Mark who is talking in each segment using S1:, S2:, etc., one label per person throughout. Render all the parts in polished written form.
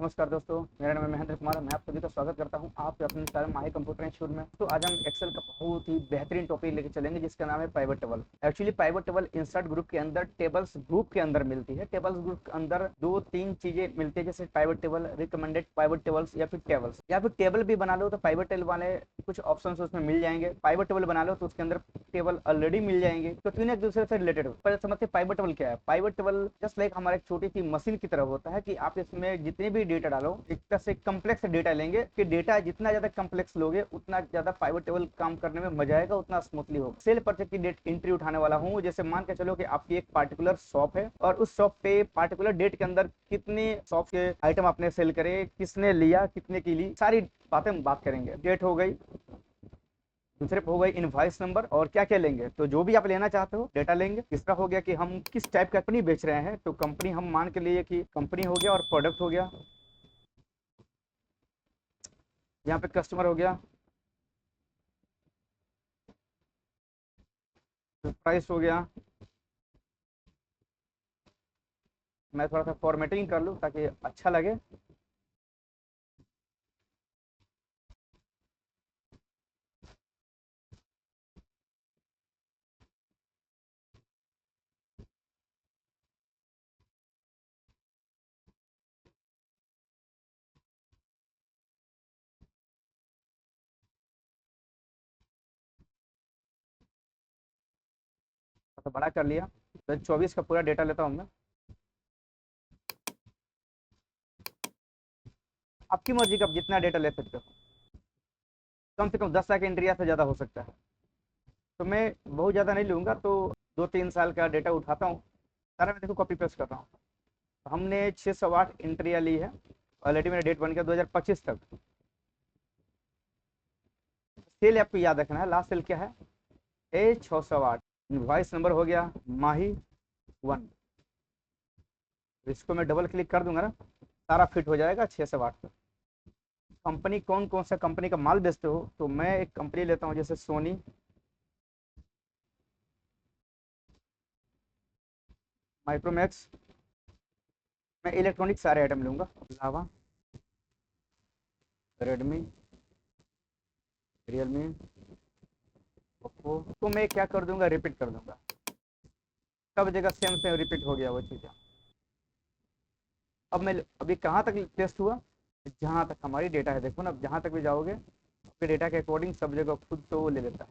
S1: नमस्कार दोस्तों, मेरा नाम है महेंद्र कुमार। मैं आप सभी का स्वागत करता हूं आपके अपने चैनल माही कंप्यूटर इंस्टीट्यूट में। तो आज हम एक्सेल का बहुत ही बेहतरीन टॉपिक लेके चलेंगे जिसका नाम है pivot table. Actually pivot table insert group के अंदर टेबल्स ग्रुप के अंदर मिलती है। टेबल्स ग्रुप के अंदर दो तीन चीजें मिलती है, जैसे pivot table, recommended pivot tables या फिर टेबल्स, या फिर टेबल भी बना लो तो पाइवट टेबल वाले कुछ ऑप्शन उसमें मिल जाएंगे। पाइवट टेबल बना लो तो उसके अंदर टेबल ऑलरेडी मिल जाएंगे, तो तीनों एक दूसरे से रिलेटेड हो। पर समझते पाइवट टेबल क्या है। पाइवट टेबल जस्ट लाइक हमारे एक छोटी सी मशीन की तरह होता है कि आप इसमें जितने भी डेटा डालो, एक तरह से कम्प्लेक्स डेटा लेंगे कि डेटा जितना ज्यादा कम्प्लेक्स लोगे उतना ज्यादा पाइवट टेबल काम करने में मजा आएगा, उतना स्मूथली होगा। सेल परचेज की डेट एंट्री उठाने वाला हूँ। जैसे मान के चलो कि आपकी एक पार्टिकुलर शॉप है और उस शॉप पे पार्टिकुलर डेट के अंदर कितने शॉप के आइटम आपने सेल करे, किसने लिया, कितने की ली, सारी बातें हम बात करेंगे। डेट हो गई, दूसरे पे हो गई इनवॉइस नंबर, और क्या क्या लेंगे तो जो भी आप लेना चाहते हो डेटा लेंगे। तीसरा हो गया कि हम किस टाइप का कंपनी बेच रहे हैं, तो कंपनी हम मान के लिए कि कंपनी हो गया और प्रोडक्ट हो गया। यहाँ पे कस्टमर हो गया, प्राइस हो गया। मैं थोड़ा सा फॉर्मेटिंग कर लूँ ताकि अच्छा लगे। तो बड़ा कर लिया, तो 24 का पूरा डेटा लेता हूँ मैं। आपकी मर्जी का आप जितना डेटा ले सकते हो, कम से कम 10 लाख एंट्री से ज़्यादा हो सकता है। तो मैं बहुत ज़्यादा नहीं लूँगा, तो 2-3 साल का डेटा उठाता हूँ। सारा मैं देखो कॉपी पेस्ट कर रहा हूँ। हमने 608 एंट्रियाँ ली है, ऑलरेडी मेरा डेट बन गया 2025 तक। सेल आपको याद रखना है, लास्ट सेल क्या है, A608। इनवॉइस नंबर हो गया माही 1। इसको मैं डबल क्लिक कर दूंगा ना, सारा फिट हो जाएगा 608 तक। कंपनी कौन कौन सा कंपनी का माल बेचते हो, तो मैं एक कंपनी लेता हूँ जैसे सोनी, माइक्रोमैक्स। मैं इलेक्ट्रॉनिक सारे आइटम लूंगा, लावा, रेडमी, रियलमी, ओप्पो। तो मैं क्या कर दूंगा, रिपीट कर दूंगा। सब जगह सेम सेम रिपीट हो गया वो चीज़ें। अब मैं अभी कहाँ तक टेस्ट हुआ, जहाँ तक हमारी डेटा है। देखो ना, अब जहाँ तक भी जाओगे आपके डेटा के अकॉर्डिंग सब जगह खुद तो वो ले लेता है।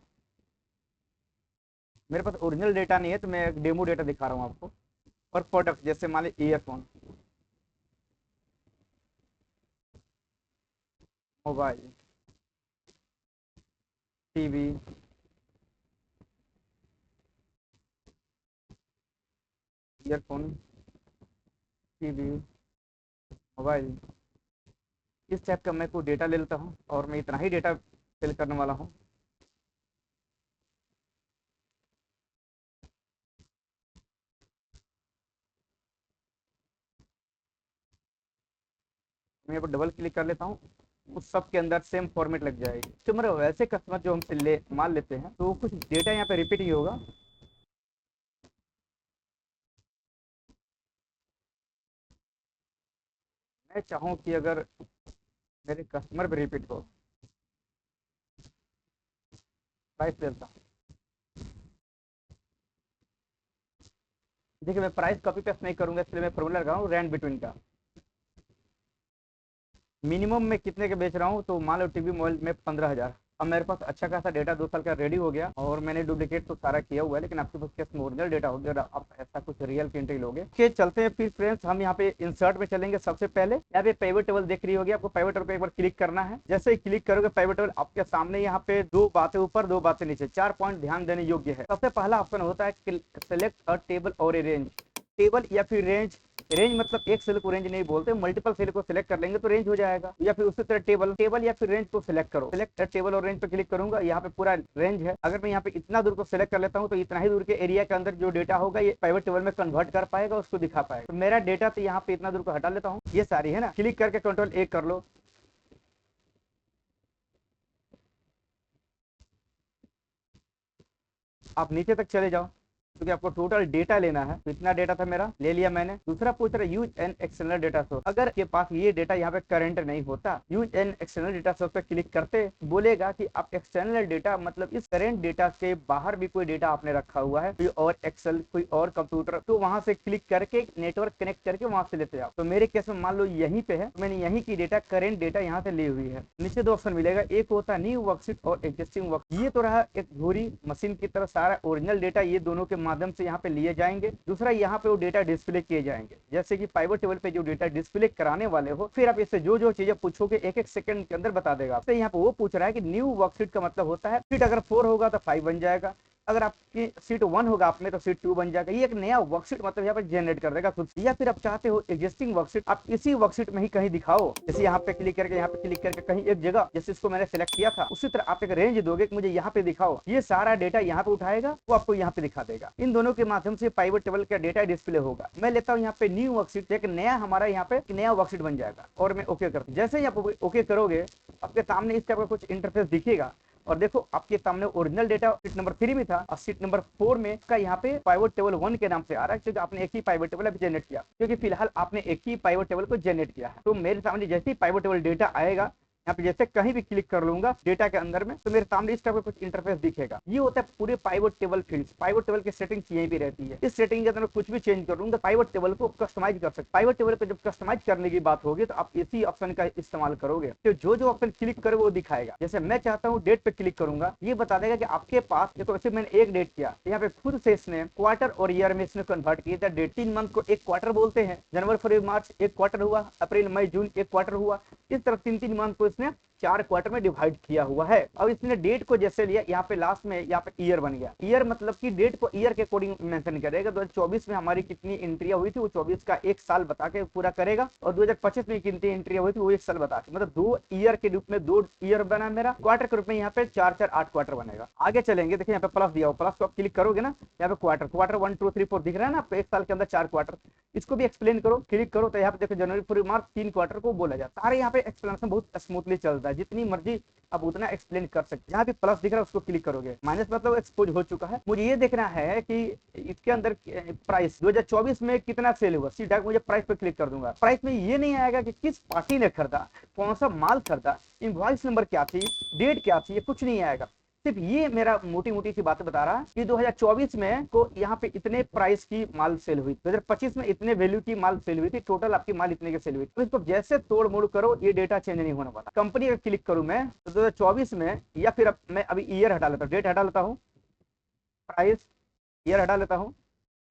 S1: मेरे पास ओरिजिनल डेटा नहीं है, तो मैं एक डेमो डेटा दिखा रहा हूँ आपको। और प्रोडक्ट जैसे मान ली earphone, mobile, TV, earphone, TV, mobile, इस टाइप का मैं कोई डेटा ले लेता हूँ और मैं इतना ही डेटा फिल करने वाला हूँ। मैं यहाँ पर डबल क्लिक कर लेता हूँ, उस सब के अंदर सेम फॉर्मेट लग जाएगी। तो मेरे वैसे कस्टमर जो हमसे ले मान लेते हैं, तो कुछ डेटा यहाँ पे रिपीट ही होगा। मैं चाहूँ कि अगर मेरे कस्टमर पे रिपीट हो, प्राइस लेता हूँ। देखिए, मैं प्राइस कॉपी पेस्ट नहीं करूंगा, इसलिए मैं फॉर्मूला लगा हूँ रैंड बिटवीन का। मिनिमम मैं कितने के बेच रहा हूँ, तो मान लो टीवी मोबाइल में 15,000। अब मेरे पास अच्छा खासा डेटा 2 साल का रेडी हो गया, और मैंने डुप्लीकेट तो सारा किया हुआ है, लेकिन आपके पास केस में ओरिजिनल डेटा हो गया और आप ऐसा कुछ रियल की एंट्री लोगे। के चलते हैं फिर फ्रेंड्स, हम यहाँ पे इंसर्ट में चलेंगे। सबसे पहले यहाँ पे पाइवट टेबल दिख रही होगी आपको, पाइवट टेबल पे एक बार क्लिक करना है। जैसे ही क्लिक करोगे पाइवट टेबल आपके सामने यहाँ पे दो बातें ऊपर, दो बातें नीचे, 4 पॉइंट ध्यान देने योग्य है। सबसे पहला ऑप्शन होता है सेलेक्ट अ टेबल और ए रेंज। टेबल या फिर रेंज। रेंज मतलब एक सेल को रेंज नहीं बोलते, मल्टीपल सेल को सिलेक्ट कर लेंगे तो रेंज हो जाएगा। या फिर उसी तरह टेबल टेबल या फिर रेंज को सिलेक्ट करो। सिलेक्ट टेबल और रेंज पे क्लिक करूंगा, यहाँ पे पूरा रेंज है। अगर मैं यहाँ पे इतना दूर को सिलेक्ट कर लेता हूँ, तो इतना ही दूर के एरिया के अंदर जो डेटा होगा ये पाइवट टेबल में कन्वर्ट कर पाएगा, उसको दिखा पाएगा। तो मेरा डेटा तो यहाँ पे इतना दूर को हटा लेता हूँ, ये सारी है ना, क्लिक करके कंट्रोल 1 कर लो। आप नीचे तक चले जाओ, क्योंकि आपको टोटल डेटा लेना है। तो इतना डेटा था मेरा, ले लिया मैंने। दूसरा पूछ रहा है use an external data source. अगर के पास ये डेटा यहाँ पे करंट नहीं होता, use an external data source पे क्लिक करते, बोलेगा कि आप एक्सटर्नल डेटा मतलब इस करंट डेटा के बाहर भी कोई डेटा आपने रखा हुआ है, कोई और एक्सेल, कोई और कंप्यूटर, तो वहां से क्लिक करके नेटवर्क कनेक्ट करके वहां से लेते जाओ। तो मेरे केस में मान लो यहीं पे है, मैंने यहीं की डेटा करंट डेटा यहाँ से ली हुई है। नीचे दो ऑप्शन मिलेगा, एक होता है न्यू वर्कशीट और एग्जिस्टिंग वर्क। ये तो रहा एक घूरी मशीन की तरह, सारा ओरिजिनल डेटा ये दोनों के माध्यम से यहाँ पे लिए जाएंगे। दूसरा यहाँ पे वो डेटा डिस्प्ले किए जाएंगे, जैसे कि पाइवट टेबल पे जो डेटा डिस्प्ले कराने वाले हो, फिर आप इससे जो जो चीजें पूछोगे एक एक सेकंड के अंदर बता देगा। तो यहाँ पे वो पूछ रहा है कि न्यू वर्कशीट का मतलब होता है शीट अगर 4 होगा तो 5 बन जाएगा, अगर आपकी सीट 1 होगा आप में तो सीट 2 बन जाएगा। ये एक नया वर्कशीट मतलब यहाँ पे जनरेट कर देगा खुद। या फिर आप चाहते हो एग्जिस्टिंग वर्कशीट, आप इसी वर्कशीट में ही कहीं दिखाओ, जैसे यहाँ पे क्लिक करके, यहाँ पे क्लिक करके कहीं एक जगह, जैसे इसको मैंने सेलेक्ट किया था, उसी तरह आप एक रेंज दोगे कि मुझे यहाँ पे दिखाओ, ये सारा डेटा यहाँ पे उठाएगा, वो आपको यहाँ पे दिखा देगा। इन दोनों के माध्यम से पाइवट टेबल का डेटा डिस्प्ले होगा। मैं लेता हूँ यहाँ पे न्यू वर्कशीट, एक नया हमारा यहाँ पे नया वर्कशीट बन जाएगा और मैं ओके करता हूँ। जैसे ही आप ओके करोगे, आपके सामने इस टाइप का कुछ इंटरफेस दिखेगा और देखो आपके सामने ओरिजिनल डेटा सीट नंबर 3 में था और सीट नंबर 4 में का यहाँ पे पाइवट टेबल 1 के नाम से आ रहा है, क्योंकि आपने एक ही पाइवट टेबल अभी जनरेट किया, क्योंकि फिलहाल आपने एक ही पाइवट टेबल को जनरेट किया है। तो मेरे सामने जैसे ही पाइवट टेबल डेटा आएगा, यहाँ पे जैसे कहीं भी क्लिक कर लूंगा डेटा के अंदर में, तो मेरे सामने इस टाइप का कुछ इंटरफेस दिखेगा। ये होता है पूरे pivot table fields. Pivot table की सेटिंग्स यहीं पे रहती है। इस सेटिंग के अंदर कुछ भी चेंज कर लूंगा, पाइवट टेबल को कस्टमाइज कर सकते। पाइवट टेबल को जब कस्टमाइज करने की बात होगी तो आप इसी ऑप्शन का इस्तेमाल करोगे, तो जो जो ऑप्शन क्लिक करे वो दिखाएगा। जैसे मैं चाहता हूँ डेट पे क्लिक करूंगा, ये बता देगा कि आपके पास, देखो वैसे मैंने एक डेट किया, यहाँ पे खुद से इसने क्वार्टर और ईयर में इसने कन्वर्ट किया था। डेट 3 मंथ को एक क्वार्टर बोलते हैं, जनवरी फरवरी मार्च एक क्वार्टर हुआ, अप्रैल मई जून एक क्वार्टर हुआ, इस तरह 3-3 मंथ को इसने 4 क्वार्टर में डिवाइड किया हुआ है। अब इसने डेट को जैसे लिया, यहाँ पे लास्ट में यहाँ पे ईयर बन गया। ईयर मतलब कि डेट को ईयर के अकॉर्डिंग मेंशन करेगा। 2024 में हमारी कितनी एंट्रियां हुई थी, वो 24 का एक साल बता के पूरा करेगा, और 2025 में कितनी एंट्रियां हुई थी वो एक साल बता के, मतलब 2 ईयर के रूप में 2 ईयर बना मेरा। क्वार्टर के रूप में यहाँ पे 4-4 8 क्वार्टर बनेगा। आगे चलेंगे, देखिए यहाँ पे प्लस दिया हो, प्लस को आप क्लिक करोगे ना, यहाँ पे क्वार्टर 1 2 3 4 दिख रहा है ना आपको, एक साल के अंदर 4 क्वार्टर। इसको भी एक्सप्लेन करो, क्लिक करो तो यहाँ पे देखो जनवरी फरवरी मार्च 3 क्वार्टर को बोला जाता है। सारे यहाँ पे एक्सप्लेनेशन बहुत स्मूथली चलता है, जितनी मर्जी आप उतना एक्सप्लेन कर सकते। यहाँ पे प्लस दिख रहा है उसको क्लिक करोगे, माइनस मतलब एक्सपोज हो चुका है। मुझे ये देखना है कि इसके अंदर प्राइस 2024 में कितना सेल हुआ, सीधा मुझे प्राइस पे क्लिक कर दूंगा। प्राइस में ये नहीं आएगा कि किस पार्टी ने खरीदा, कौन सा माल खरीदा, इनवॉइस नंबर क्या थी, डेट क्या थी, ये कुछ नहीं आएगा। सिर्फ ये मेरा मोटी मोटी सी बातें बता रहा है कि 2024 में को यहाँ पे इतने प्राइस की माल सेल हुई, 2025 में इतने वैल्यू की माल सेल हुई थी, टोटल आपकी माल इतने की सेल हुई। तो इसको जैसे तोड़ मोड़ करो ये डेटा चेंज नहीं होने वाला। कंपनी अगर क्लिक करूं मैं तो 2024 में, या फिर अब मैं अभी ईयर हटा लेता हूँ, डेट हटा लेता हूँ, प्राइस ईयर हटा लेता हूँ,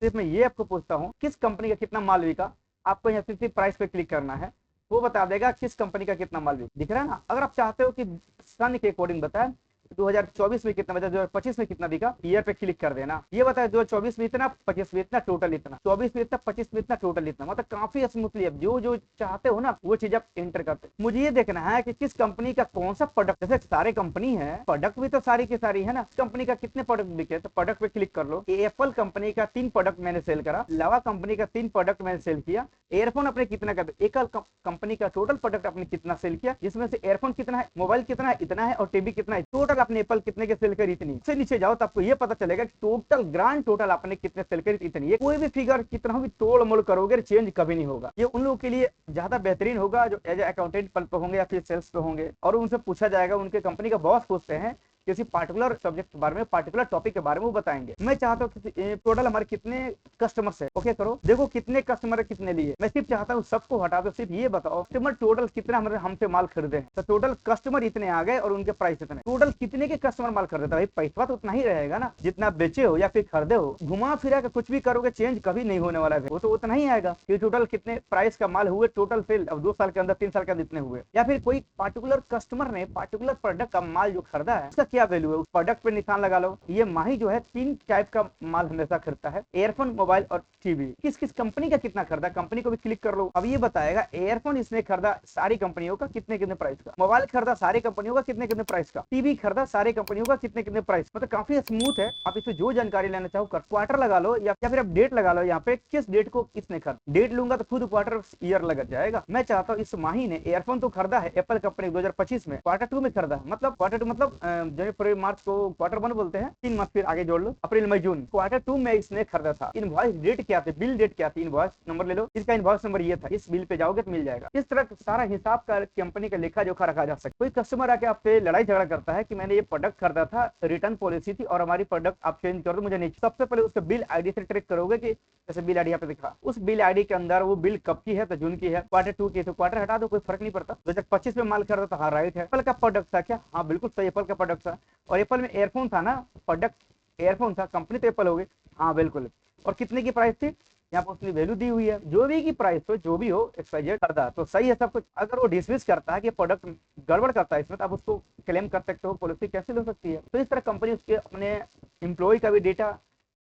S1: सिर्फ मैं ये आपको पूछता हूँ किस कंपनी का कितना माल बिका। आपको यहाँ सिर्फ प्राइस पे क्लिक करना है, वो बता देगा किस कंपनी का कितना माल बिका। दिख रहा है ना। अगर आप चाहते हो कि सन के अकॉर्डिंग बताए 2024 में कितना बचा, 2025 में कितना बिका, ईयर पे क्लिक कर देना। ये बताए 2024 में इतना, 25 में इतना, टोटल इतना, 24 में इतना, 25 में इतना, टोटल इतना। मतलब काफी स्मूथली अब जो जो चाहते हो ना वो चीज आप एंटर करते। मुझे ये देखना है कि किस कंपनी का कौन सा प्रोडक्ट, जैसे सारे कंपनी है, प्रोडक्ट भी तो सारी की सारी है ना, कंपनी का कितने प्रोडक्ट बिके, तो प्रोडक्ट पे क्लिक कर लो। एप्पल कंपनी का 3 प्रोडक्ट मैंने सेल करा, लावा कंपनी का 3 प्रोडक्ट मैंने सेल किया, एयरफोन अपने कितना का, एकल कंपनी का टोटल प्रोडक्ट आपने कितना सेल किया, जिसमें से एयरफोन कितना है, मोबाइल कितना है, इतना है, और टीवी कितना है, टोटल अपने एप्पल कितने के सेल करी इतनी। से नीचे जाओ तो आपको ये पता चलेगा कि टोटल ग्रांड टोटल आपने कितने सेल करी इतनी। ये कोई भी फिगर कितना भी तोड़ मोड़ करोगे चेंज कभी नहीं होगा। ये उन लोगों के लिए ज्यादा बेहतरीन होगा जो एज अकाउंटेंट पद पे होंगे या फिर सेल्स पे होंगे, और उनसे पूछा जाएगा, उनके कंपनी का बॉस पूछते हैं किसी पार्टिकुलर सब्जेक्ट के बारे में, पार्टिकुलर टॉपिक के बारे में वो बताएंगे। मैं चाहता हूँ टोटल हमारे कितने कस्टमर्स है, ओके करो, देखो कितने कस्टमर कितने लिए। मैं सिर्फ चाहता हूँ सबको हटा दो, सिर्फ ये बताओ कस्टमर टोटल कितना हमारे हमसे माल खरीदे हैं। तो टोटल कस्टमर इतने आ गए और उनके प्राइस इतने, टोटल कितने के कस्टमर माल खरीदे, भाई पैसा तो उतना ही रहेगा ना जितना बेचे हो या फिर खरीदे हो। घुमा फिरा के कुछ भी करोगे चेंज कभी नहीं होने वाला है, वो तो उतना ही आएगा कि टोटल कितने प्राइस का माल हुए, टोटल सेल अब 2 साल के अंदर, 3 साल के अंदर इतने हुए। या फिर कोई पार्टिकुलर कस्टमर ने पार्टिकुलर प्रोडक्ट का माल जो खरीदा है उसका क्या वैल्यू है, उस प्रोडक्ट पे निशान लगा लो। ये माही जो है 3 टाइप का माल हमेशा खरीदता है, एयरफोन, मोबाइल और टीवी। किस किस कंपनी का कितना खरीदा, कंपनी को भी क्लिक कर लो। अब ये बताएगा एयरफोन इसने खरीदा सारी कंपनियों का कितने कितने प्राइस का, मोबाइल खरीदा सारी कंपनियों का कितने कितने प्राइस का, टीवी खरीदा सारी कंपनियों का कितने कितने प्राइस। मतलब काफी स्मूथ है, आप इससे जो जानकारी लेना चाहो कर। क्वार्टर लगा लो या फिर आप डेट लगा लो, यहाँ पे किस डेट को किसने खरीदा। डेट लूंगा तो खुद क्वार्टर ईयर लग जाएगा। मैं चाहता हूँ इस माही ने एयरफोन तो खरीदा है एप्पल कंपनी 2025 में, क्वार्टर 2 में खरीदा है, मतलब क्वार्टर 2 मतलब जनवरी फरवरी मार्च को क्वार्टर 1 बोलते हैं, 3 मंथ फिर आगे जोड़ लो, अप्रैल मई जून, क्वार्टर 2 में इसने खरीदा था। इनवॉइस डेट क्या थी, बिल डेट क्या थी, इनवॉइस नंबर ले लो, इसका इनवॉइस नंबर ये था, इस बिल पे जाओगे तो मिल जाएगा। इस तरह सारा हिसाब का कंपनी का लेखा जोखा रखा जा सकता है। कोई कस्टमर आके आपसे लड़ाई झगड़ा करता है कि मैंने ये प्रोडक्ट खरीदा था, रिटर्न पॉलिसी थी और हमारी प्रोडक्ट आप चेंज कर दो, मुझे नहीं। सबसे पहले उसका बिल आईडी से ट्रैक करोगे कि जैसे बिल आईडी यहाँ पे दिखा, उस बिल आईडी के अंदर वो बिल कब की है, तो जून की है, क्वार्टर 2 की, तो क्वार्टर हटा दो, कोई फर्क नहीं पड़ता। 2025 में माल खरीदा था, हाँ राइट है। एप्पल का प्रोडक्ट था क्या, हाँ बिल्कुल सही, एप्पल का प्रोडक्ट था। और एप्पल में एयरफोन था ना, प्रोडक्ट एयरफोन था, कंपनी तो एप्पल हो गई, हाँ बिल्कुल। और कितने की प्राइस थी, यहाँ पर उसने वैल्यू दी हुई है, जो भी की प्राइस हो, जो भी हो, एक्सवाइजेड खरीदा तो सही है सब कुछ। अगर वो डिसमिस करता है कि प्रोडक्ट गड़बड़ करता है इसमें, तो आप उसको क्लेम कर सकते हो, पॉलिसी कैसे ले सकती है। तो इस तरह कंपनी उसके अपने एम्प्लॉय का भी डेटा,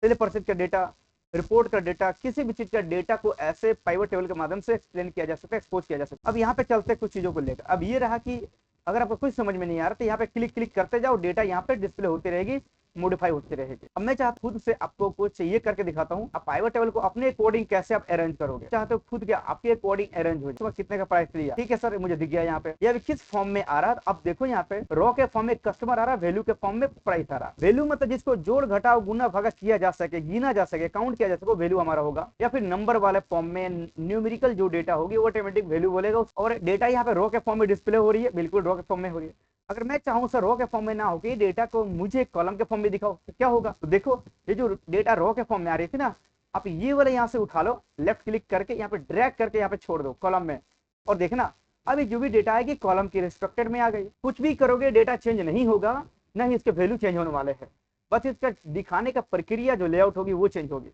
S1: सेल परचेज का डेटा, रिपोर्ट का डेटा, किसी भी चीज का डेटा को ऐसे पाइवट टेबल के माध्यम से एक्सप्लेन किया जा सकता है, एक्सपोज किया जा सकता है। अब यहाँ पे चलते हैं कुछ चीजों को लेकर। अब ये रहा कि अगर आपको कुछ समझ में नहीं आ रहा तो यहाँ पे क्लिक क्लिक करते जाओ, डेटा यहाँ पे डिस्प्ले होती रहेगी, मॉडिफाई होती रहेगी। अब मैं चाहता खुद से आपको कुछ ये करके दिखाता हूँ, आप पाइवट टेबल को अपने अकॉर्डिंग कैसे आप अरेंज करोगे। चाहते हो खुद क्या आपके अकॉर्डिंग अरेंज हो जाए। कितने का प्राइस लिया, ठीक है सर, मुझे दिख गया यहाँ पे, यह किस फॉर्म में आ रहा है। अब देखो यहाँ पे रॉ के फॉर्म में कस्टमर आ रहा है, वैल्यू के फॉर्म में प्राइस आ रहा है। वैल्यू मतलब जिसको जोड़ घटाव गुना भागा किया जा सके, गिना जा सके, काउंट किया जा सके, वैल्यू हमारा होगा। या फिर नंबर वाले फॉर्म में न्यूमेरिकल जो डेटा होगी वो ऑटोमेटिक वैल्यू बोलेगा। और डेटा यहाँ पे रॉ के फॉर्म में डिस्प्ले हो रही है, बिल्कुल रॉ के फॉर्म में हो रही है। अगर मैं चाहूं सर रॉ के फॉर्म में ना हो कि डेटा को मुझे कॉलम के फॉर्म में दिखाओ, तो क्या होगा। तो देखो ये जो डेटा रॉ के फॉर्म में आ रही थी ना, आप ये वाले यहाँ से उठा लो, लेफ्ट क्लिक करके यहाँ पे ड्रैग करके यहाँ पे छोड़ दो कॉलम में, और देखना अभी जो भी डेटा आएगी कॉलम की रिस्ट्रक्टेड में आ गई। कुछ भी करोगे डेटा चेंज नहीं होगा, ना ही इसके वैल्यू चेंज होने वाले हैं, बस इसका दिखाने का प्रक्रिया जो लेआउट होगी वो चेंज होगी।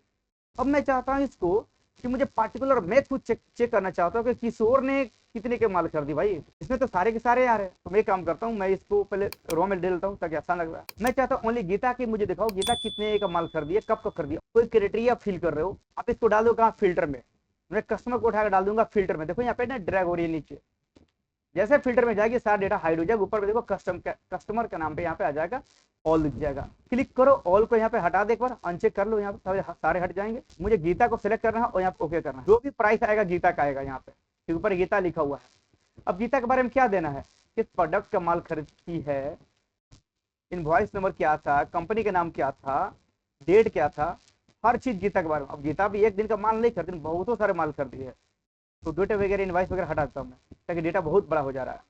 S1: अब मैं चाहता हूँ इसको कि मुझे पार्टिकुलर मैं खुद चेक करना चाहता हूँ कि किशोर ने कितने के माल कर दी। भाई इसमें तो सारे के सारे आ रहे हैं, तो मैं काम करता हूँ, मैं इसको पहले रॉ में डालता हूँ ताकि आसान लग रहा है। मैं चाहता हूँ ओनली गीता की मुझे दिखाओ, गीता कितने का माल कर दिया, कब कर दिया। कोई क्राइटेरिया फिल कर रहे हो, आप इसको डाल दो कहाँ, फिल्टर में। मैं कस्टमर को उठाकर डाल दूंगा फिल्टर में। देखो यहाँ पे ना ड्रैग हो रही है नीचे, जैसे फिल्टर में जाएगी सारा डेटा हाइड हो जाएगा। ऊपर में देखो कस्टमर का नाम पे यहाँ पे आ जाएगा, ऑल दिख जाएगा। क्लिक करो, ऑल को यहाँ पे हटा दे, एक बार अनचेक कर लो, यहाँ पे सारे हट जाएंगे। मुझे गीता को सिलेक्ट करना है और यहाँ पे ओके करना है। जो भी प्राइस आएगा गीता का आएगा, यहाँ पे ऊपर गीता लिखा हुआ है। अब गीता के बारे में क्या देना है, किस प्रोडक्ट का माल खरीदी है, इनवॉइस नंबर क्या था, कंपनी का नाम क्या था, डेट क्या था, हर चीज गीता के बारे में। अब गीता भी एक दिन का माल नहीं खरीदी, बहुत सारे माल खरीदी है, तो डेटा वगैरह इनवॉइस वगैरह हटा देता हूँ मैं, ताकि डेटा बहुत बड़ा हो जा रहा है।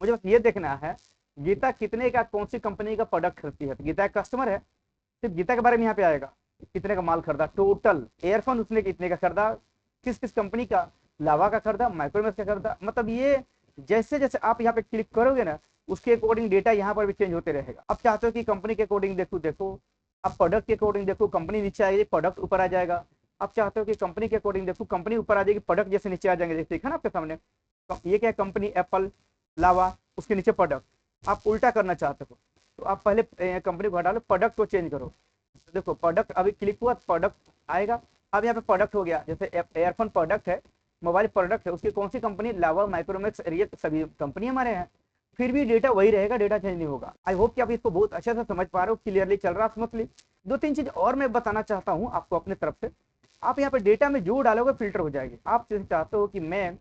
S1: मुझे बस ये देखना है गीता कितने का, कौन सी कंपनी का प्रोडक्ट खरीदती है। तो गीता एक कस्टमर है, सिर्फ गीता के बारे में यहाँ पे आएगा, कितने का माल खरीदा, टोटल एयरफोन उसने कितने का खरीदा, किस किस कंपनी का, लावा का खरीदा, माइक्रोमैक्स का खरीदा। मतलब ये जैसे जैसे आप यहाँ पे क्लिक करोगे ना, उसके अकॉर्डिंग डेटा यहाँ पर भी चेंज होते रहेगा। अब चाहते हो कि कंपनी के अकॉर्डिंग देखो, अब प्रोडक्ट के अकॉर्डिंग देखो, कंपनी नीचे आएगी, प्रोडक्ट ऊपर आ जाएगा। आप चाहते हो कि कंपनी के अकॉर्डिंग देखो, कंपनी ऊपर आ जाएगी, प्रोडक्ट जैसे नीचे आ जाएंगे। जैसे देखा ना आपके सामने, ये क्या कंपनी, एप्पल, लावा, उसके नीचे प्रोडक्ट। आप उल्टा करना चाहते हो तो आप पहले कंपनी को हटा लो, प्रोडक्ट को चेंज करो। तो देखो प्रोडक्ट अभी क्लिक हुआ, प्रोडक्ट आएगा। अब यहाँ पे प्रोडक्ट हो गया, जैसे एयरफोन प्रोडक्ट है, मोबाइल प्रोडक्ट है, उसकी कौन सी कंपनी, लावा, माइक्रोमैक्स, ये सभी कंपनी हमारे हैं। फिर भी डेटा वही रहेगा, डेटा चेंज नहीं होगा। आई होप कि आप इसको बहुत अच्छे से समझ पा रहे हो, क्लियरली चल रहा है, स्मूथली। 2-3 चीज और मैं बताना चाहता हूँ आपको अपने तरफ से। आप यहाँ पे डेटा में जो डालोगे फिल्टर हो जाएगी। आप चाहते हो कि मैं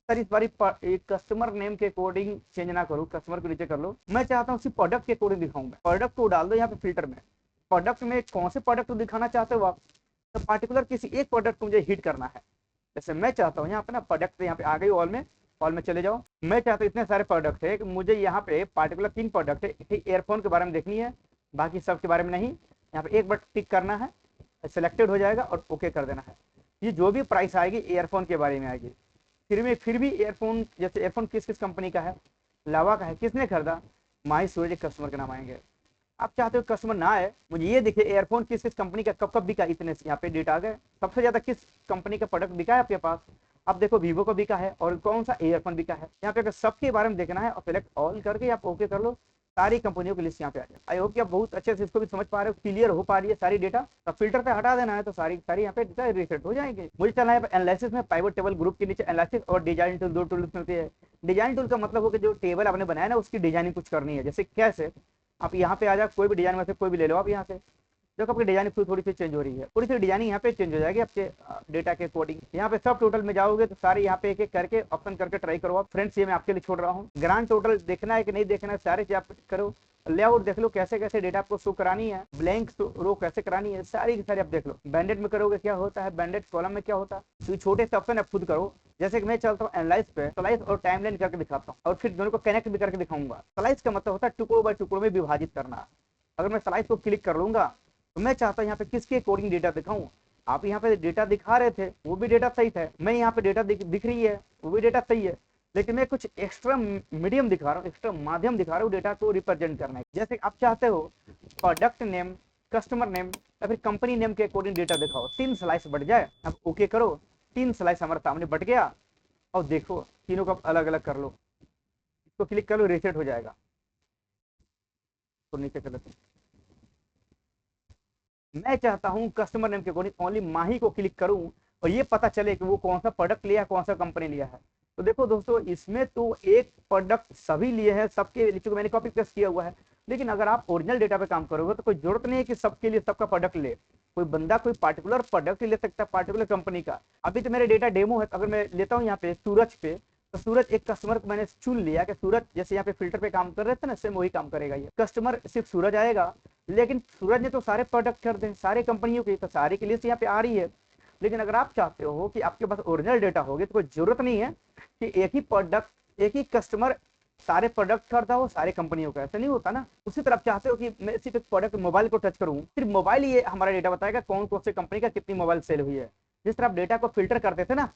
S1: सर इस बार एक कस्टमर नेम के अकॉर्डिंग चेंज ना करूँ, कस्टमर को नीचे कर लो, मैं चाहता हूँ उसी प्रोडक्ट के अकॉर्डिंग दिखाऊंगा। प्रोडक्ट को डाल दो यहाँ पे फिल्टर में, प्रोडक्ट में कौन से प्रोडक्ट को दिखाना चाहते हो आप, तो पार्टिकुलर किसी एक प्रोडक्ट को मुझे हिट करना है। जैसे मैं चाहता हूँ यहाँ पे ना प्रोडक्ट, यहाँ पे आ गई ऑल में चले जाओ। मैं चाहता हूँ इतने सारे प्रोडक्ट है कि मुझे यहाँ पे पार्टिकुलर 3 प्रोडक्ट है, एयरफोन के बारे में देखनी है, बाकी सब के बारे में नहीं। यहाँ पे एक बार टिक करना है, सिलेक्टेड हो जाएगा और ओके कर देना है। ये जो भी प्राइस आएगी एयरफोन के बारे में आएगी। फिर भी एयरफोन, जैसे एयरफोन किस किस कंपनी का है, लावा का है, किसने खरीदा, माही सूरज, कस्टमर के नाम आएंगे। आप चाहते हो कस्टमर ना आए, मुझे ये देखिए एयरफोन किस किस कंपनी का कब कब बिका, इतने यहाँ पे डेटा आ गए। सबसे ज्यादा किस कंपनी का प्रोडक्ट बिका है आपके पास, अब देखो वीवो का बिका है और कौन सा एयरफोन बिका है। यहाँ पे अगर सबके बारे में देखना है और सिलेक्ट ऑल करके आप ओके कर लो, सारी कंपनियों की लिस्ट यहाँ पे आ जाए। आई होप कि आप बहुत अच्छे से इसको भी समझ पा रहे हो, क्लियर हो पा रही है सारी डेटा। तो फिल्टर पे हटा देना है तो सारी यहाँ पे डेटा रिसेट हो जाएंगे। मुझे चलना है एनालिसिस में, पाइवट टेबल ग्रुप के नीचे एनालिसिस और डिजाइन टूल, 2 टूल्स मिलती है। डिजाइन टूल का मतलब हो कि जो टेबल आपने बनाया ना उसकी डिजाइनिंग कुछ करनी है। जैसे कैसे, आप यहाँ पे आ जाओ, कोई भी डिजाइन में से कोई भी ले लो आप यहाँ से, देखो आपकी डिजाइनिंग थोड़ी सी चेंज हो रही है, थोड़ी सी डिजाइनिंग यहाँ पे चेंज हो जाएगी आपके डेटा के अकॉर्डिंग। यहाँ पे सब टोटल में जाओगे तो सारे यहाँ पे एक एक करके ऑप्शन करके ट्राई करो आप फ्रेंड्स। ये मैं आपके लिए छोड़ रहा हूँ, ग्रांड टोटल देखना है कि नहीं देखना है, सारे चीज आप करो। लेआउट देख लो कैसे कैसे डेटा आपको शो करानी है, ब्लैंक रो कैसे करानी है, सारी की सारी आप देख लो। बैंडेड में करोगे क्या होता है, बैंडेड कॉलम में क्या होता है, तो छोटे से ऑप्शन आप खुद करो। जैसे कि मैं चलता हूँ एनालाइज पे, स्लाइस और टाइमलाइन करके दिखाता हूँ और फिर दोनों को कनेक्ट भी करके दिखाऊंगा। स्लाइस का मतलब होता है टुकड़ों बाय टुकड़ों में विभाजित करना। अगर मैं स्लाइस को क्लिक कर लूंगा तो मैं चाहता हूँ यहाँ पे किसके अकॉर्डिंग डेटा दिखाऊं। आप यहाँ पे डेटा दिखा रहे थे, वो भी डेटा सही था, मैं यहाँ पे डेटा दिख रही है, वो भी डेटा सही है, लेकिन मैं कुछ एक्स्ट्रा मीडियम दिखा रहा हूँ, एक्स्ट्रा माध्यम दिखा रहा हूँ डेटा को रिप्रेजेंट करना है। जैसे आप चाहते हो प्रोडक्ट नेम, कस्टमर नेम या फिर कंपनी नेम के अकॉर्डिंग डेटा दिखाओ, 3 स्लाइस बढ़ जाए। अब ओके करो, 3 स्लाइस हमारे सामने बढ़ गया। और देखो तीनों को अलग अलग कर लो, इसको क्लिक कर लो, रीसेट हो जाएगा। तो नीचे कर लेते, मैं चाहता हूं कस्टमर नेम के अकॉर्डिंग ओनली माही को क्लिक करूं और ये पता चले कि वो कौन सा प्रोडक्ट लिया है, कौन सा कंपनी लिया है। तो देखो दोस्तों, इसमें तो एक प्रोडक्ट सभी लिए हैं, सबके लिए मैंने कॉपी पेस्ट किया हुआ है। लेकिन अगर आप ओरिजिनल डेटा पे काम करोगे तो कोई जरूरत नहीं है कि सबके लिए सबका प्रोडक्ट ले। कोई बंदा कोई पार्टिकुलर प्रोडक्ट ले सकता है पार्टिकुलर कंपनी का। अभी तो मेरे डेटा डेमो है, अगर मैं लेता हूँ यहाँ पे सूरज पे, तो सूरज एक कस्टमर को मैंने चुन लिया कि सूरज जैसे यहाँ पे फिल्टर पे काम कर रहे थे ना, सेम वही काम करेगा। ये कस्टमर सिर्फ सूरज आएगा, लेकिन सूरज ने तो सारे प्रोडक्ट कर दे सारे कंपनियों की, तो सारे की लिस्ट यहाँ पे आ रही है। लेकिन अगर आप चाहते हो कि आपके पास ओरिजिनल डेटा होगी तो कोई जरूरत नहीं है कि एक ही प्रोडक्ट एक ही कस्टमर सारे प्रोडक्ट करता हो सारे कंपनियों का, ऐसा नहीं होता ना। उसी तरह आप चाहते हो कि मैं सिर्फ एक प्रोडक्ट मोबाइल को टच करूँ, सिर्फ मोबाइल ये हमारा डेटा बताएगा कौन कौन सी कंपनी का कितनी मोबाइल सेल हुई है। जिस तरह आप डेटा को फिल्टर करते थे ना,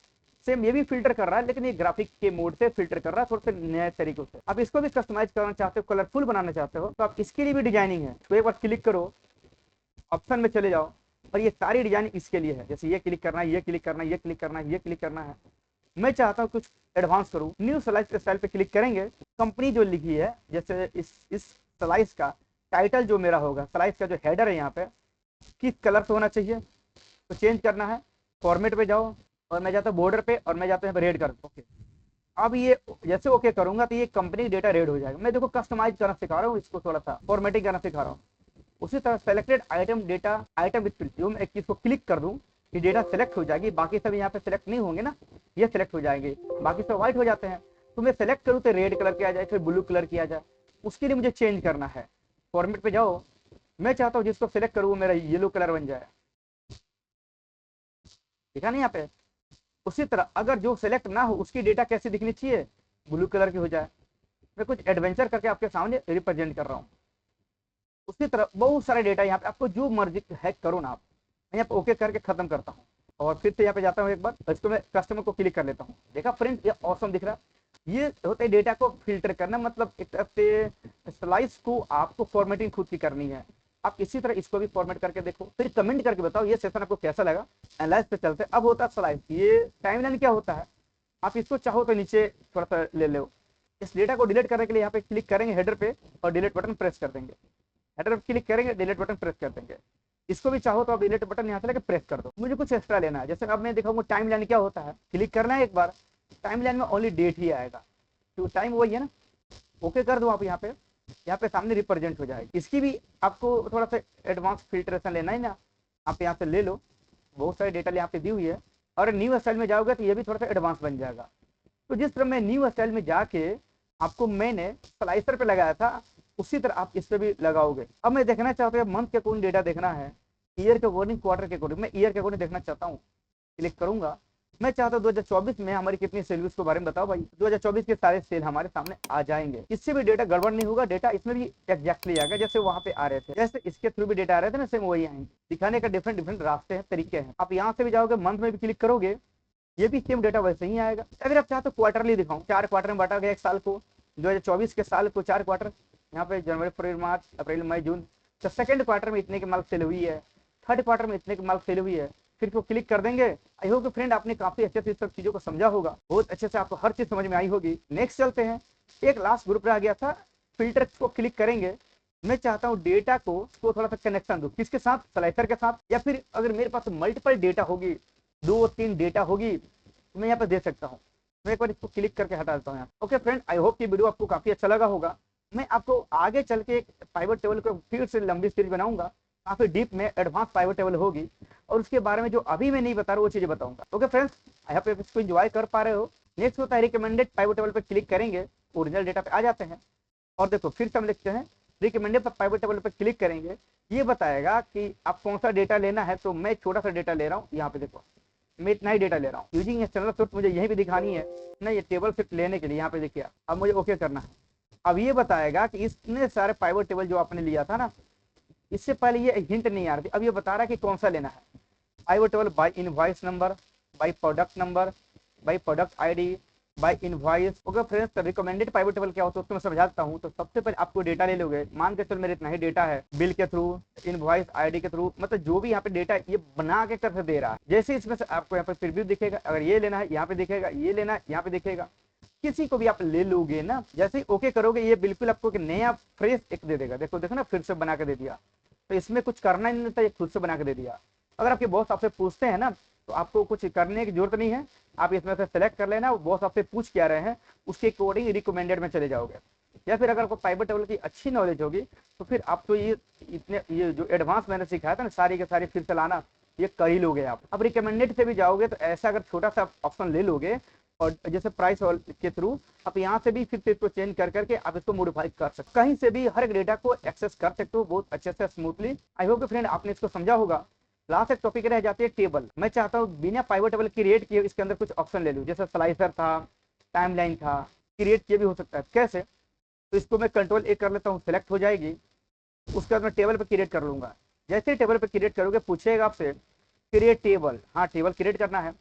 S1: सेम ये भी फिल्टर कर रहा है, लेकिन ये ग्राफिक के मोड से फिल्टर कर रहा है, थोड़े से नए तरीकों से। आप इसको भी कस्टमाइज करना चाहते हो, कलरफुल बनाना चाहते हो, तो आप इसके लिए भी डिजाइनिंग है। तो एक बार क्लिक करो, ऑप्शन में चले जाओ और ये सारी डिजाइन इसके लिए है। जैसे ये क्लिक करना है, ये क्लिक करना है, ये क्लिक करना है, ये क्लिक करना है। मैं चाहता हूँ कुछ एडवांस करूँ, न्यू स्लाइस के स्टाइल पे क्लिक करेंगे, कंपनी जो लिखी है, जैसे इस स्लाइस का टाइटल जो मेरा होगा, स्लाइस का जो हेडर है यहाँ पे किस कलर से होना चाहिए, तो चेंज करना है। फॉर्मेट पे जाओ और मैं जाता हूँ बॉर्डर पे और मैं जाता हूँ रेड कर, ओके। अब ये जैसे ओके करूंगा तो ये कंपनी डेटा रेड हो जाएगा। मैं देखो कस्टमाइज करना सिखा रहा हूँ, इसको थोड़ा सा फॉर्मेटिंग करना सिखा रहा हूँ। उसी तरह selected item data item with fill, जो मैं एक चीज को क्लिक कर दूं ये डेटा सेलेक्ट हो जाएगी, बाकी सब यहाँ पे सेलेक्ट नहीं होंगे ना, ये सेलेक्ट हो जाएंगे, बाकी सब व्हाइट हो जाते हैं। तो मैं सेलेक्ट करूँ तो रेड कलर किया जाए, फिर ब्लू कलर किया जाए, उसके लिए मुझे चेंज करना है। फॉर्मेट पे जाओ, मैं चाहता हूँ जिसको सेलेक्ट करूँ वो मेरा येलो कलर बन जाए, देखा नहीं यहाँ पे। उसी तरह अगर जो सेलेक्ट ना हो उसकी डेटा कैसी दिखनी चाहिए, ब्लू कलर की हो जाए। मैं कुछ एडवेंचर करके आपके सामने रिप्रेजेंट कर रहा हूँ। उसी तरह बहुत सारे डेटा यहाँ पे आपको जो मर्जी हैक करो ना आप, मैं यहाँ पे ओके करके खत्म करता हूँ और फिर से यहाँ पे जाता हूँ एक बार, इसको मैं कस्टमर को क्लिक कर लेता हूँ। देखा फ्रेंड, ये ऑसम दिख रहा है। ये होता है डेटा को फिल्टर करना, मतलब एक तरफ से स्लाइस को आपको फॉर्मेटिंग खुद की करनी है। आप इसी तरह इसको भी फॉर्मेट करके देखो, फिर कमेंट करके बताओ ये सेशन आपको कैसा लगा। एनालाइज पे चलते, अब होता है स्लाइस। ये टाइमलाइन क्या होता है, आप इसको चाहो तो नीचे थोड़ा सा ले लो। इस डेटा को डिलीट करने के लिए यहाँ पे क्लिक करेंगे हेडर पे और डिलीट बटन प्रेस कर देंगे। हेडर क्लिक करेंगे, डिलीट बटन प्रेस कर देंगे। इसको भी चाहो तो आप डिलीट बटन यहाँ से लेकर प्रेस कर दो। मुझे कुछ एक्स्ट्रा लेना है, जैसे अब मैं दिखाऊंगा टाइम लाइन क्या होता है। क्लिक करना है एक बार, टाइम लाइन में ओनली डेट ही आएगा, तो टाइम वही है ना। ओके कर दो आप, यहाँ पे सामने रिप्रेजेंट हो जाएगी। इसकी भी आपको थोड़ा सा एडवांस फिल्ट्रेशन लेना है ना, आप यहाँ से ले लो। बहुत सारे डेटा यहाँ पे दी हुई है, और न्यू स्टाइल में जाओगे तो ये भी थोड़ा सा एडवांस बन जाएगा। तो जिस तरह मैं न्यू स्टाइल में जाके आपको मैंने स्लाइसर पे लगाया था, उसी तरह आप इस पे भी लगाओगे। अब मैं देखना चाहता हूँ मंथ के अकॉर्डिंग डेटा देखना है, ईयर के अकॉर्डिंग, क्वार्टर के अकॉर्डिंग। मैं ईयर के अकॉर्डिंग देखना चाहता हूँ, क्लिक करूंगा। मैं चाहता हूँ 2024 में हमारी कितनी सेल उसके बारे में बताओ भाई। 2024 के सारे सेल हमारे सामने आ जाएंगे, इससे भी डेटा गड़बड़ नहीं होगा, डेटा इसमें भी एग्जैक्टली आएगा जैसे वहां पे आ रहे थे, जैसे इसके थ्रू भी डेटा आ रहे थे ना, सेम वही आएंगे। दिखाने का डिफरेंट डिफरेंट रास्ते हैं, तरीके हैं। आप यहाँ से भी जाओगे, मंथ में भी क्लिक करोगे, ये भी सेम डेटा वैसे ही आएगा। अगर आप चाहते हो क्वार्टरली दिखाऊं, 4 क्वार्टर में बांटा गया एक साल को, 2024 के साल को 4 क्वार्टर, यहाँ पे जनवरी फरवरी मार्च अप्रैल मई जून। तो सेकंड क्वार्टर में इतने की माल सेल हुई है, थर्ड क्वार्टर में इतने की माल सेल हुई है, फिर को क्लिक कर देंगे। आई होप फ्रेंड आपने काफी अच्छे से सब चीजों को समझा होगा, बहुत अच्छे से आपको हर चीज समझ में आई होगी। नेक्स्ट चलते हैं, एक लास्ट ग्रुप रह गया था, फिल्टर को क्लिक करेंगे। मैं चाहता हूँ डेटा को थोड़ा सा कनेक्शन दो, किसके साथ, स्लाइसर के साथ, या फिर अगर मेरे पास मल्टीपल डेटा होगी, 2-3 डेटा होगी, तो मैं यहाँ पे दे सकता हूँ। मैं एक बार इसको क्लिक करके हटा देता हूँ यहाँ। ओके फ्रेंड, आई होप कि वीडियो आपको काफी अच्छा लगा होगा। मैं आपको आगे चल के एक पाइवट टेबल को फिर से लंबी सीरीज बनाऊंगा, काफी डीप में एडवांस पाइवट टेबल होगी, और उसके बारे में जो अभी मैं नहीं बता रहा वो चीजें बताऊंगा। ओके फ्रेंड्स, आई होप इसको एंजॉय कर पा रहे हो। नेक्स्ट होता है रिकमेंडेड पाइवट टेबल पे क्लिक करेंगे, ओरिजिनल डेटा पे आ जाते हैं, और देखो फिर से हम लिखते हैं रिकमेंडेड पाइवट टेबल पे क्लिक करेंगे। ये बताएगा कि आप कौन सा डेटा लेना है, तो मैं छोटा सा डेटा ले रहा हूँ। यहाँ पे देखो मैं इतना ही डेटा ले रहा हूँ। यूजिंग एक्सटर्नल सोर्स मुझे यहीं पे दिखानी है ना, ये टेबल फिट लेने के लिए यहाँ पे देखिए। अब मुझे ओके करना है। अब ये बताएगा कि इतने सारे पाइवट टेबल जो आपने लिया था ना, इससे पहले ये हिंट नहीं आ रही थी, अब ये बता रहा है कि कौन सा लेना है। Pivot table by invoice number, by product number, by product ID, by invoice. Okay friends, recommended pivot table क्या होता है उसको मैं समझाता हूँ। तो सबसे पहले आपको डेटा ले लोगे, मान के चलो मेरे इतना ही डेटा है, बिल के थ्रू, इनवॉइस आईडी के थ्रू, मतलब जो भी यहाँ पे डेटा ये बना के कर दे रहा है। जैसे इसमें से आपको यहाँ पे प्रीव्यू दिखेगा, अगर ये लेना है यहाँ पे दिखेगा, ये लेना है यहाँ पे दिखेगा। किसी को भी आप ले लोगे ना, जैसे ही ओके करोगे ये बिल्कुल आपको एक नया फ्रेश एक दे देगा। देखो देखो ना, फिर से बना के दे दिया। तो इसमें कुछ करना ही नहीं था, ये खुद से बना के दे दिया। अगर आपके बॉस आपसे पूछते हैं ना, तो आपको कुछ करने की जरूरत नहीं है, आप इसमें से सेलेक्ट कर लेना। बॉस आपसे पूछ क्या रहे हैं उसके अकॉर्डिंग रिकमेंडेड में चले जाओगे। या फिर अगर आपको पाइवट टेबल की अच्छी नॉलेज होगी तो फिर आप तो ये जो एडवांस मैंने सिखाया था ना, सारी के सारी फिर से लाना, ये कर ही लोगे आप। अब रिकमेंडेड से भी जाओगे तो ऐसा अगर छोटा सा ऑप्शन ले लोगे, और जैसे प्राइस के थ्रू आप यहाँ से भी फिर से इसको चेंज कर करके आप इसको मॉडिफाई कर सकते हो, कहीं से भी हर एक डेटा को एक्सेस कर सकते हो बहुत अच्छे से स्मूथली। आई होप फ्रेंड आपने इसको समझा होगा। लास्ट एक टॉपिक रह जाती है टेबल। मैं चाहता हूँ बिना पाइवट टेबल क्रिएट किए इसके अंदर कुछ ऑप्शन ले लूँ, जैसे स्लाइसर था, टाइमलाइन था, क्रिएट किए भी हो सकता है। कैसे? तो इसको मैं कंट्रोल ए कर लेता हूँ, सेलेक्ट हो जाएगी। उसके बाद मैं टेबल पर क्रिएट कर लूंगा। जैसे ही टेबल पर क्रिएट करोगे पूछेगा आपसे क्रिएट टेबल, हाँ टेबल क्रिएट करना है।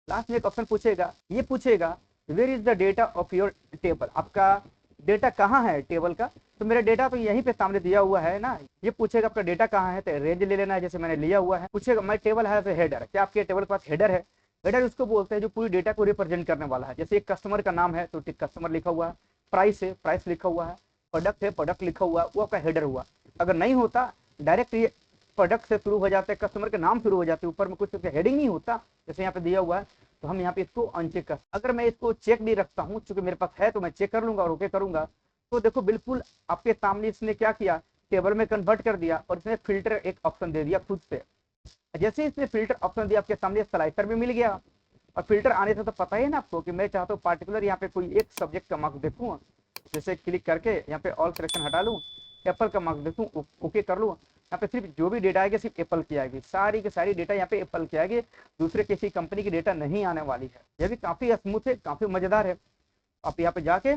S1: लास्ट में एक ऑप्शन पूछेगा, ये पूछेगा where is the data of your table, आपका डेटा कहाँ है टेबल का। तो मेरा डेटा तो यहीं पे सामने दिया हुआ है ना। ये पूछेगा आपका डेटा कहाँ है, तो रेंज ले लेना है जैसे मैंने लिया हुआ है। पूछेगा माय टेबल हैज हेडर, क्या आपके टेबल के पास हेडर है? हेडर उसको बोलते हैं जो पूरी डेटा को रिप्रेजेंट करने वाला है। जैसे एक कस्टमर का नाम है तो कस्टमर लिखा हुआ है, प्राइस है प्राइस लिखा हुआ है, प्रोडक्ट है प्रोडक्ट लिखा हुआ है, वो आपका हेडर हुआ। अगर नहीं होता डायरेक्ट ये प्रोडक्ट से शुरू हो जाते हैं, कस्टमर के नाम शुरू हो जाते हैं, ऊपर में कुछ हेडिंग नहीं होता जैसे यहाँ पे दिया हुआ है, तो हम यहाँ पे इसको अनचेक कर। अगर मैं इसको चेक भी रखता हूँ, चूंकि मेरे पास है तो मैं चेक कर लूंगा और ओके करूंगा। तो देखो बिल्कुल आपके सामने इसने क्या किया, टेबल में कन्वर्ट कर दिया, और इसने फिल्टर एक ऑप्शन दे दिया खुद से। जैसे ही इसने फिल्टर ऑप्शन दिया आपके सामने स्लाइसर भी मिल गया। और फिल्टर आने से तो पता ही है ना आपको कि मैं चाहता हूँ पार्टिकुलर यहाँ पे कोई एक सब्जेक्ट का मार्क्स देखूँ। जैसे क्लिक करके यहाँ पे ऑल सिलेक्शन हटा लूँ, एप्पल का मार्क्स देखूँ, ओके कर लूँ। यहाँ पे सिर्फ जो भी डेटा आएगी सिर्फ एप्पल की आएगी, सारी की सारी डेटा यहाँ पे एप्पल की आएगी, दूसरे किसी कंपनी की डेटा नहीं आने वाली है। यह भी काफी स्मूथ है, काफी मजेदार है। आप यहाँ पे जाके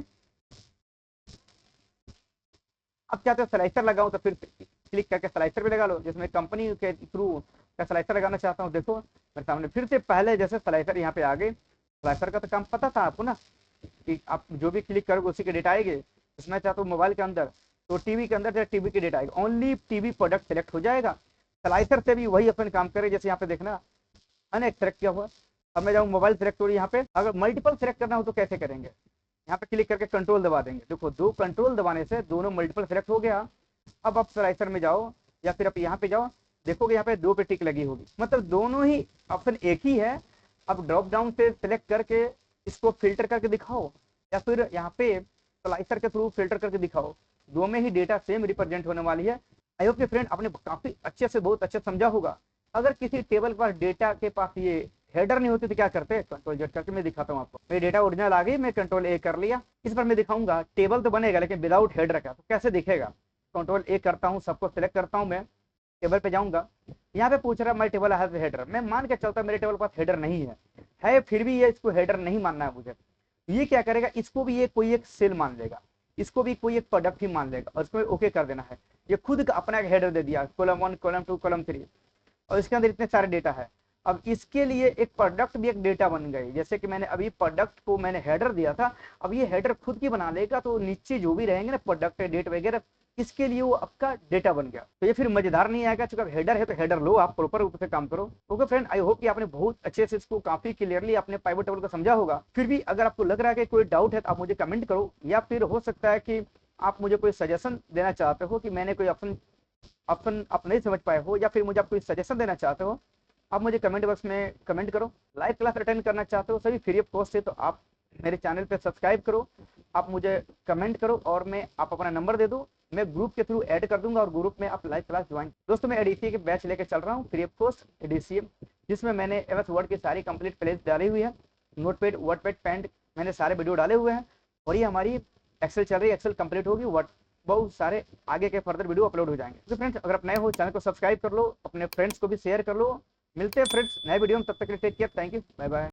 S1: अब चाहते हो स्लाइसर लगाऊं तो फिर क्लिक करके स्लाइसर भी लगा लो। जैसे मैं कंपनी के थ्रू का स्लाइसर लगाना चाहता हूँ, देखो मेरे सामने फिर से पहले जैसे स्लाइसर यहाँ पे आ गए। स्लाइसर का तो काम पता था आपको ना, कि आप जो भी क्लिक करोगे उसी के डेटा आएंगे। इसमें चाहता हूँ मोबाइल के अंदर, तो टीवी के अंदर टीवी के डेटा आएगा, ओनली टीवी प्रोडक्ट सेलेक्ट हो जाएगा। स्लाइसर से भी वही अपन काम करे, जैसे यहाँ पे देखना मैंने सेलेक्ट किया हुआ। अब मैं जाऊँ मोबाइल सेलेक्ट हो रही, यहाँ पे अगर मल्टीपल सेलेक्ट करना हो तो कैसे करेंगे, यहाँ पे क्लिक करके कंट्रोल दबा देंगे। देखो दो कंट्रोल दबाने से दोनों मल्टीपल सेलेक्ट हो गया। अब आप स्लाइसर में जाओ या फिर आप यहाँ पे जाओ, देखोगे यहाँ पे दो पे टिक लगी होगी, मतलब दोनों ही ऑप्शन एक ही है। अब ड्रॉप डाउन से सिलेक्ट करके इसको फिल्टर करके दिखाओ, या फिर यहाँ पे स्लाइसर के थ्रू फिल्टर करके दिखाओ, दो में ही डेटा सेम रिप्रेजेंट होने वाली है। आई होप फ्रेंड आपने काफी अच्छे से बहुत अच्छे समझा होगा। अगर किसी टेबल पर डेटा के पास ये हेडर नहीं होती तो क्या करते हैं, कंट्रोल जेड करके मैं दिखाता हूँ आपको। मेरे डेटा ओरिजिनल आ गई, मैं कंट्रोल ए कर लिया। इस पर मैं दिखाऊंगा टेबल तो बनेगा लेकिन विदाउट हेडर का, तो कैसे दिखेगा। कंट्रोल ए करता हूँ, सबको सिलेक्ट करता हूँ, मैं टेबल पे जाऊंगा। यहाँ पे पूछ रहा है माय टेबल हैज हेडर, मैं मान के चलता मेरे टेबल के पास हेडर नहीं है फिर भी ये इसको हेडर नहीं मानना है मुझे। ये क्या करेगा, इसको भी ये कोई एक सेल मान लेगा, इसको भी कोई एक प्रोडक्ट ही मान लेगा, और इसको ओके कर देना है। ये खुद का अपना एक हेडर दे दिया, कॉलम 1 कॉलम 2 कॉलम 3, और इसके अंदर इतने सारे डेटा है। अब इसके लिए एक प्रोडक्ट भी एक डेटा बन गई, जैसे कि मैंने अभी प्रोडक्ट को मैंने हेडर दिया था, अब ये हेडर खुद की बना लेगा। तो नीचे जो भी रहेंगे ना प्रोडक्ट डेट वगैरह, इसके लिए वो आपका डेटा बन गया। तो ये फिर मजेदार नहीं आएगा, चूंकि हेडर है तो हेडर लो, आप प्रॉपर रूप से काम करो। ओके फ्रेंड, आई होप कि आपने बहुत अच्छे से इसको काफी क्लियरली अपने पाइवट टेबल को समझा होगा। फिर भी अगर आपको लग रहा है कि कोई डाउट है तो आप मुझे कमेंट करो, या फिर हो सकता है कि आप मुझे कोई सजेशन देना चाहते हो कि मैंने कोई ऑप्शन आप नहीं समझ पाए हो, या फिर मुझे आप कोई सजेशन देना चाहते हो, आप मुझे कमेंट बॉक्स में कमेंट करो। लाइव क्लास अटेंड करना चाहते हो, सभी फ्री ऑफ कॉस्ट है, तो आप मेरे चैनल पे सब्सक्राइब करो, आप मुझे कमेंट करो, और मैं आप अपना नंबर दे दो, मैं ग्रुप के थ्रू ऐड कर दूंगा और ग्रुप में आप लाइव क्लास ज्वाइन। दोस्तों मैं एडीसीए के बैच लेके चल रहा हूँ फ्री ऑफ कॉस्ट एडीसीए, जिसमें मैंने एमएस वर्ड की सारी कंप्लीट प्लेलिस्ट डाली हुई है, नोटपैड वर्डपैड पेंट मैंने सारे वीडियो डाले हुए हैं। और ये हमारी एक्सेल चल रही है, एक्सेल कंप्लीट होगी, वर्ड बहुत सारे आगे के फर्दर वीडियो अपलोड हो जाएंगे। तो फ्रेंड्स अगर आप नए हो चैनल को सब्सक्राइब कर लो, अपने फ्रेंड्स को भी शेयर कर लो। मिलते हैं फ्रेंड्स नए वीडियो में, तब तक के लिए take care, thank you, bye bye.